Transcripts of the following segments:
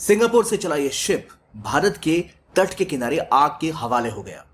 Singapore से चला यह शिप भारत के तट के किनारे आग के हवाले हो गया।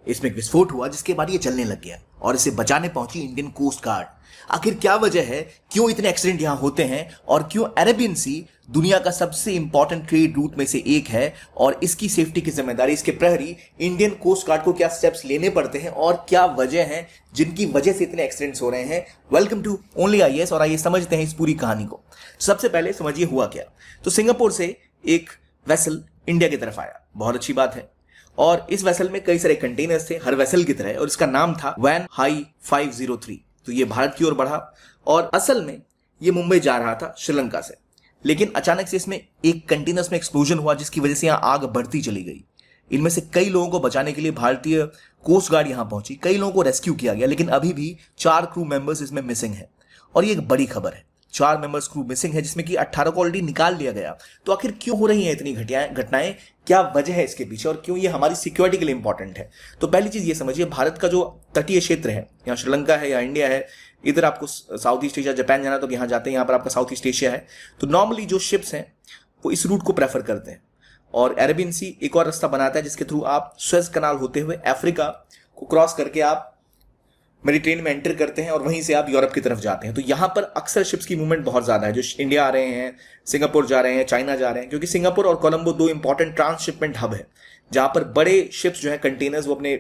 इसमें एक विस्फोट हुआ जिसके बाद ये जलने लग गया और इसे बचाने पहुंची इंडियन कोस्ट गार्ड। आखिर क्या वजह है, क्यों इतने एक्सीडेंट यहां होते हैं और क्यों अरेबियन सी दुनिया का सबसे इंपॉर्टेंट ट्रेड रूट में से एक है और इसकी सेफ्टी की जिम्मेदारी इसके प्रहरी इंडियन कोस्ट गार्ड को क्या स्टेप्स लेने पड़ते हैं और क्या वजह है जिनकी वजह से इतने एक्सीडेंट्स हो रहे हैं। वेलकम टू ओनली आईएएस और आइए समझते हैं इस पूरी कहानी को। सबसे पहले समझिए हुआ क्या। तो सिंगापुर से एक वेसल इंडिया की तरफ आया, बहुत अच्छी बात है, और इस वेसल में कई सारे कंटेनर्स थे हर वेसल की तरह और इसका नाम था वैन हाई 503। तो ये भारत की ओर बढ़ा और असल में ये मुंबई जा रहा था श्रीलंका से, लेकिन अचानक से इसमें एक कंटेनर्स में एक्सप्लोजन हुआ जिसकी वजह से यहाँ आग बढ़ती चली गई। इनमें से कई लोगों को बचाने के लिए भारतीय कोस्ट गार्ड यहां पहुंची, कई लोगों को रेस्क्यू किया गया, लेकिन अभी भी 4 क्रू मेंबर्स इसमें मिसिंग है और ये एक बड़ी खबर है। 4 मेंबर्स क्रू मिसिंग है जिसमें कि 18 को ऑलरेडी निकाल लिया गया। तो आखिर क्यों हो रही हैं इतनी घटनाएं, क्या वजह है इसके पीछे और क्यों ये हमारी सिक्योरिटी के लिए इंपॉर्टेंट है। तो पहली चीज ये समझिए, भारत का जो तटीय क्षेत्र है, यहाँ श्रीलंका है या इंडिया है, इधर आपको साउथ ईस्ट एशिया जापान जाना तो यहाँ जाते हैं, यहाँ पर आपका साउथ ईस्ट एशिया है। तो नॉर्मली जो शिप्स हैं वो इस रूट को प्रेफर करते हैं और अरेबियन सी एक और रास्ता बनाता है जिसके थ्रू आप स्वेज कनाल होते हुए अफ्रीका को क्रॉस करके आप मेडिटेरेनियन में एंटर करते हैं और वहीं से आप यूरोप की तरफ जाते हैं। तो यहाँ पर अक्सर शिप्स की मूवमेंट बहुत ज्यादा है, जो इंडिया आ रहे हैं, सिंगापुर जा रहे हैं, चाइना जा रहे हैं, क्योंकि सिंगापुर और कोलंबो 2 इंपॉर्टेंट ट्रांसशिपमेंट हब है जहां पर बड़े शिप्स जो है कंटेनर्स वो अपने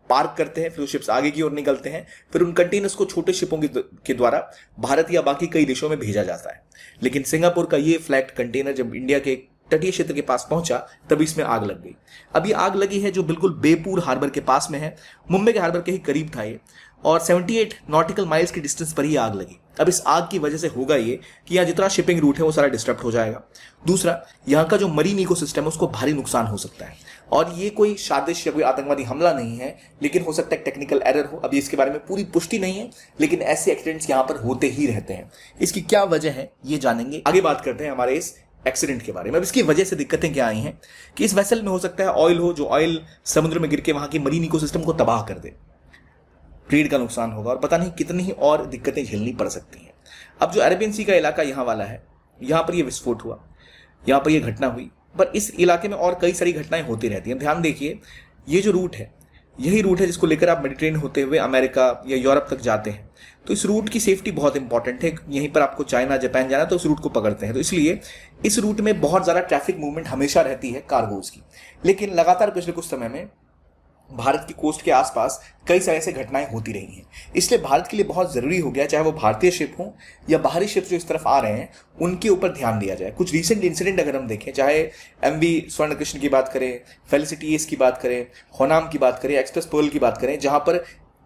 पार्क करते हैं, फिर शिप्स आगे की ओर निकलते हैं, फिर उन कंटेनर्स को छोटे शिपों के द्वारा भारत या बाकी कई देशों में भेजा जाता है। लेकिन सिंगापुर का ये फ्लैट कंटेनर जब इंडिया के तटीय क्षेत्र के पास पहुंचा तभी इसमें आग लग गई। अब ये आग लगी है जो बिल्कुल बेपूर हार्बर के पास में है, मुंबई के हार्बर के ही करीब था ये, और 78 नॉटिकल माइल्स की डिस्टेंस पर ही आग लगी। अब इस आग की वजह से होगा ये कि यहाँ जितना शिपिंग रूट है वो सारा डिस्टर्ब हो जाएगा। दूसरा, यहाँ का जो मरीन इकोसिस्टम है उसको भारी नुकसान हो सकता है और ये कोई साजिश या कोई आतंकवादी हमला नहीं है, लेकिन हो सकता है टेक्निकल एरर हो। अभी इसके बारे में पूरी पुष्टि नहीं है, लेकिन ऐसे एक्सीडेंट्स यहाँ पर होते ही रहते हैं। इसकी क्या वजह है ये जानेंगे। आगे बात करते हैं हमारे इस एक्सीडेंट के बारे में। अब इसकी वजह से दिक्कतें क्या आई हैं कि इस वेसल में हो सकता है ऑयल हो, जो ऑयल समुद्र में गिर के वहां की मरीन इकोसिस्टम को तबाह कर दे, ट्रेड का नुकसान होगा और पता नहीं कितनी ही और दिक्कतें झेलनी पड़ सकती हैं। अब जो अरेबियन सी का इलाका यहाँ वाला है, यहाँ पर यह विस्फोट हुआ, यहाँ पर यह घटना हुई, पर इस इलाके में और कई सारी घटनाएं होती रहती हैं। ध्यान देखिए, ये जो रूट है यही रूट है जिसको लेकर आप मेडिटेरेनियन होते हुए अमेरिका या यूरोप तक जाते हैं। तो इस रूट की सेफ्टी बहुत इंपॉर्टेंट है। यहीं पर आपको चाइना जापान जाना तो इस रूट को पकड़ते हैं, तो इसलिए इस रूट में बहुत ज़्यादा ट्रैफिक मूवमेंट हमेशा रहती है कार्गोज की। लेकिन लगातार पिछले कुछ समय में भारत की कोस्ट के आसपास कई सारी ऐसी घटनाएं होती रही हैं, इसलिए भारत के लिए बहुत ज़रूरी हो गया, चाहे वो भारतीय शिप हो या बाहरी शिप्स जो इस तरफ आ रहे हैं, उनके ऊपर ध्यान दिया जाए। कुछ रीसेंट इंसिडेंट अगर हम देखें, चाहे MV स्वर्ण कृष्ण की बात करें, फेलिसिटी एस की बात करें, होनाम की बात करें, एक्सप्रेस पर्ल की बात करें, जहां पर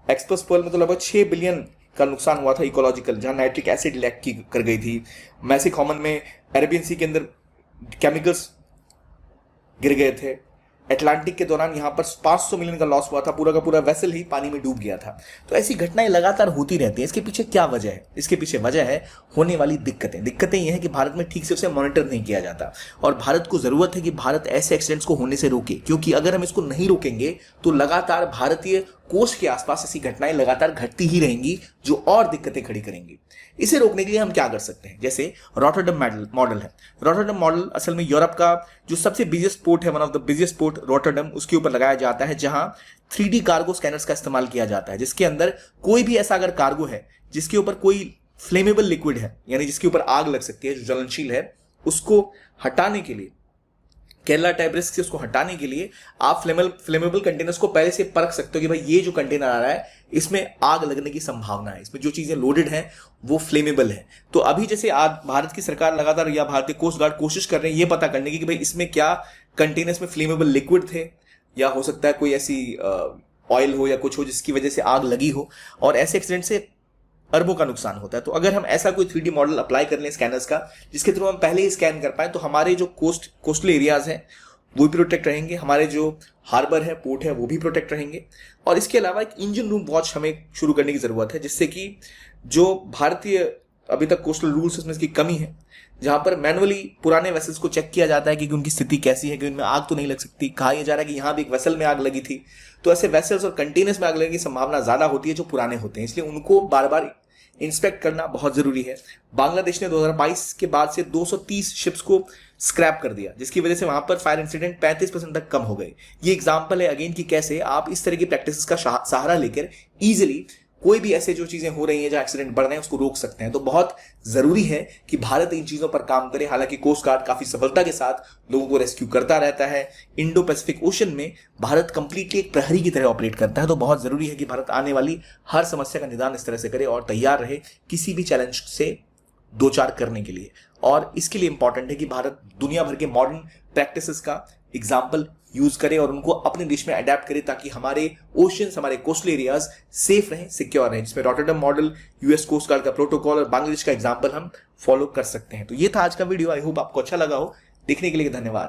एक्सप्रेस पर्ल में तो लगभग 6 बिलियन का नुकसान हुआ था इकोलॉजिकल, जहां नाइट्रिक एसिड लैक की कर गई थी। मैसिक हॉमन में अरेबियन सी के अंदर केमिकल्स गिर गए थे। अटलांटिक के दौरान यहाँ पर 500 मिलियन का लॉस हुआ था, पूरा का पूरा वेसल ही पानी में डूब गया था। तो ऐसी घटनाएं लगातार होती रहती हैं। इसके पीछे क्या वजह है? इसके पीछे वजह है होने वाली दिक्कतें ये हैं कि भारत में ठीक से उसे मॉनिटर नहीं किया जाता और भारत को जरूरत है कि भारत ऐसे एक्सीडेंट्स को होने से रोके, क्योंकि अगर हम इसको नहीं रोकेंगे तो लगातार भारतीय कोस्ट के आसपास ऐसी घटनाएं लगातार घटती ही रहेंगी जो और दिक्कतें खड़ी करेंगी। इसे रोकने के लिए हम क्या कर सकते हैं? जैसे रॉटरडम मॉडल है। रॉटरडम मॉडल असल में यूरोप का जो सबसे बिजिएस्ट पोर्ट है, one of the busiest port Rotterdam, उसके ऊपर लगाया जाता है, जहां 3D कार्गो स्कैनर्स का इस्तेमाल किया जाता है, जिसके अंदर कोई भी ऐसा अगर कार्गो है जिसके ऊपर कोई फ्लेमेबल लिक्विड है, यानी जिसके ऊपर आग लग सकती है, जो ज्वलनशील है, उसको हटाने के लिए, केरला टाइप रिस्क से उसको हटाने के लिए आप फ्लेमेबल कंटेनर्स को पहले से परख सकते हो कि भाई ये जो कंटेनर आ रहा है इसमें आग लगने की संभावना है, इसमें जो चीजें लोडेड हैं वो फ्लेमेबल है। तो अभी जैसे आज भारत की सरकार लगातार या भारतीय कोस्ट गार्ड कोशिश कर रहे हैं ये पता करने की कि भाई इसमें क्या कंटेनर्स में फ्लेमेबल लिक्विड थे, या हो सकता है कोई ऐसी ऑयल हो या कुछ हो जिसकी वजह से आग लगी हो, और ऐसे एक्सीडेंट से अरबों का नुकसान होता है। तो अगर हम ऐसा कोई 3D मॉडल अप्लाई कर लें स्कैनर्स का, जिसके थ्रू हम पहले ही स्कैन कर पाए, तो हमारे जो कोस्टल एरियाज हैं वो भी प्रोटेक्ट रहेंगे, हमारे जो हार्बर है, पोर्ट है, वो भी प्रोटेक्ट रहेंगे। और इसके अलावा एक इंजन रूम वॉच हमें शुरू करने की जरूरत है, जिससे कि जो भारतीय अभी तक कोस्टल रूल्स उसमें इसकी कमी है, जहां पर मैनुअली पुराने वेसल्स को चेक किया जाता है कि उनकी स्थिति कैसी है, कि उनमें आग तो नहीं लग सकती। कहा यह जा रहा है कि यहाँ भी एक वेसल में आग लगी थी, तो ऐसे वेसल्स और कंटेनर्स में आग लगने की संभावना ज्यादा होती है जो पुराने होते हैं, इसलिए उनको बार बार इंस्पेक्ट करना बहुत जरूरी है। बांग्लादेश ने 2022 के बाद से 230 शिप्स को स्क्रैप कर दिया, जिसकी वजह से वहां पर फायर इंसिडेंट 35% तक कम हो गए। ये एग्जांपल है अगेन कि कैसे आप इस तरह की प्रैक्टिस का सहारा लेकर इजिली कोई भी ऐसे जो चीजें हो रही हैं, जहां एक्सीडेंट बढ़ रहे हैं, उसको रोक सकते हैं। तो बहुत जरूरी है कि भारत इन चीजों पर काम करे। हालांकि कोस्ट गार्ड काफी सफलता के साथ लोगों को रेस्क्यू करता रहता है। इंडो पैसिफिक ओशन में भारत कंप्लीटली एक प्रहरी की तरह ऑपरेट करता है। तो बहुत जरूरी है कि भारत आने वाली हर समस्या का निदान इस तरह से करे और तैयार रहे किसी भी चैलेंज से दो चार करने के लिए। और इसके लिए इंपॉर्टेंट है कि भारत दुनिया भर के मॉडर्न प्रैक्टिसेस का एग्जाम्पल यूज करे और उनको अपने देश में अडेप्ट करे, ताकि हमारे ओशंस, हमारे कोस्टल एरियाज सेफ रहें, सिक्योर रहें, जिसमें Rotterdam model, US coast guard का प्रोटोकॉल और बांग्लादेश का एग्जाम्पल हम फॉलो कर सकते हैं। तो ये था आज का वीडियो। आई होप आपको अच्छा लगा हो। देखने के लिए धन्यवाद।